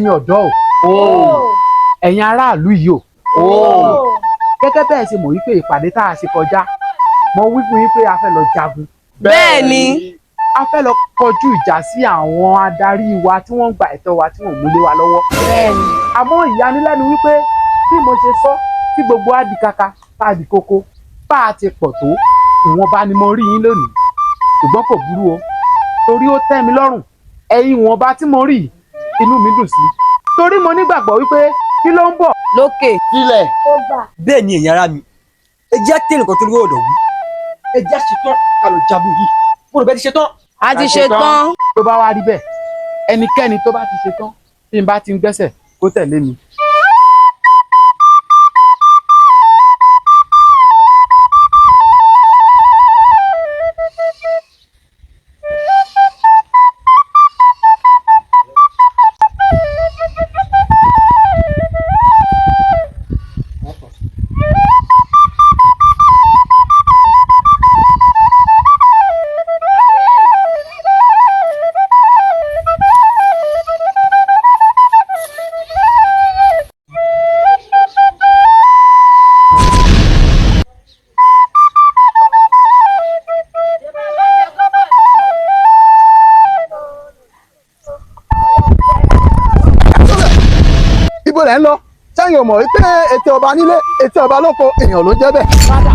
ẹ̀yin ọ̀dọ́ o ẹ̀yin aráàlú yìí o gẹ́gẹ́ bẹ́ẹ̀ ṣe mọ̀ wípé ìpàdé tá a ṣe kọjá mo wí fún yín pé a fẹ́ lọ jagun. bẹ́ẹ̀ ni a fẹ́ lọ kọjú ìjà sí àwọn adarí wa tí wọ́n ń gba ẹ̀tọ́ wa tí wọ́n mú lé wa lọ́wọ́. bẹ́ẹ̀ ni àmọ́ ìyanilẹ́nu wípé bí mo ṣe sọ tí gbogbo á di kaka tá a di koko bá a ti pọ̀ tó ìwọ̀nba ni mo rí yín lónìí ṣùgbọ́n kò burú o torí ó tẹ́ mi lọ́rùn ẹ̀yin ìwọ̀nba tí mo rí inú mi dùn sí torí mo nígbàgbọ́ wípé kí ló ń bọ̀ lókè sílẹ̀. bẹ́ẹ̀ ni ẹ̀yin ará mi ẹ jẹ́ tẹ̀lé nǹkan tó lówó ọ̀dọ̀ wí ẹ jẹ́ ṣetán ká lọ jagun yìí mo rò bẹ́ẹ̀ ti ṣetán. a ti ṣetán. tó bá wá rí bẹ́ẹ̀ ẹnikẹ́ni tó bá ti ṣetán tí n bá ti ń gbẹ́sẹ̀ kó tẹ̀lé mi. ibo lẹ́ ń lọ sẹ́yìn ò mọ̀ wípé ètò ọba nílé ètò ọba lóko èèyàn ló jẹ́ bẹ́ẹ̀. padà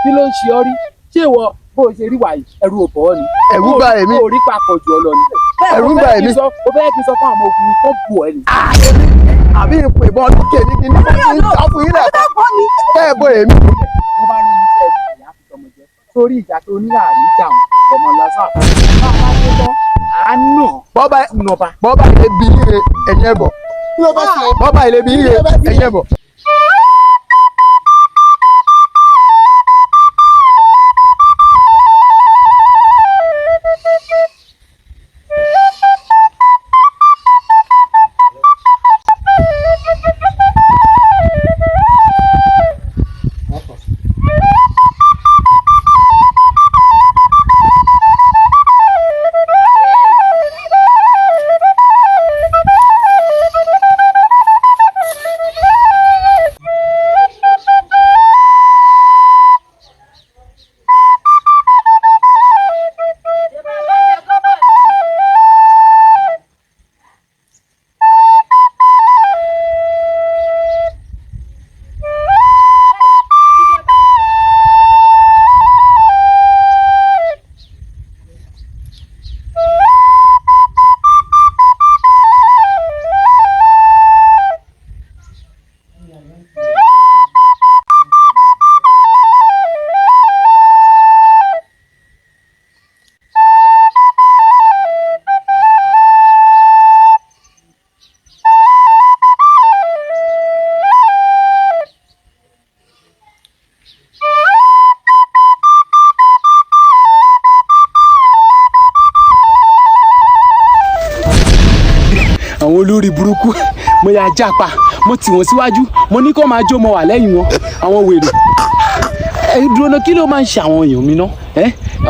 kí ló ń ṣe ọ rí ṣé ìwọ bó o ṣe rí wàyí ẹ̀rù ò bọ́ ọ ni. ẹ̀rù bà èmi. o rí papọ̀ jù ọ lọ ni. ẹ̀rù bà èmi. o fẹ́ kí n sọ fún àwọn ogun tó bù ẹ ni. àbí ipò ìbọn lókè ní kíní kí n ta fún yín lẹ̀ kẹ́ ẹ bọ èmi. wọ́n bá rán mi sí ẹ̀rù ìyá fi tọmọ jẹ sórí ìjà tó ní láàrin ìjà ọmọ lásán. bá a bá dé tán àánú nọba. bọ́bá ilé bí ire ẹ̀yẹ bọ̀. bọ́bá ilé bí ire ẹ̀yẹ bọ̀. àwọn olórí burúkú mo yà jápa mo tì wọ́n síwájú mo ní kó máa jó mo wà lẹ́yìn wọn àwọn wèrè dúró náà kí ló máa ń ṣe àwọn èèyàn mi ná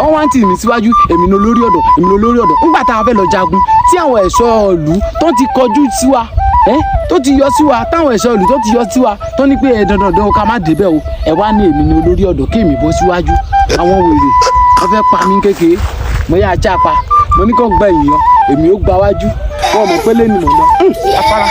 wọ́n wá ń tì mí síwájú èmi ní olórí ọ̀dọ̀ nígbà tá a fẹ́ lọ jagun tí àwọn ẹ̀ṣọ́ ìlú tó ti kọjú sí wa tó ti yọ sí wa táwọn ẹ̀ṣọ́ ìlú tó ti yọ sí wa tó ní pé dandan ká má débẹ̀ o ẹ wá ní èmi ní olórí ọ̀dọ̀ kí èmi bọ́ síwájú àwọn wèrè wọ́n fẹ́ pa mí kékeré mo yà jápa mo ní kó gbẹ̀yìn yọ èmi ó gba wájú wọ́n mọ̀ pé lé ni mò ń lọ afárá.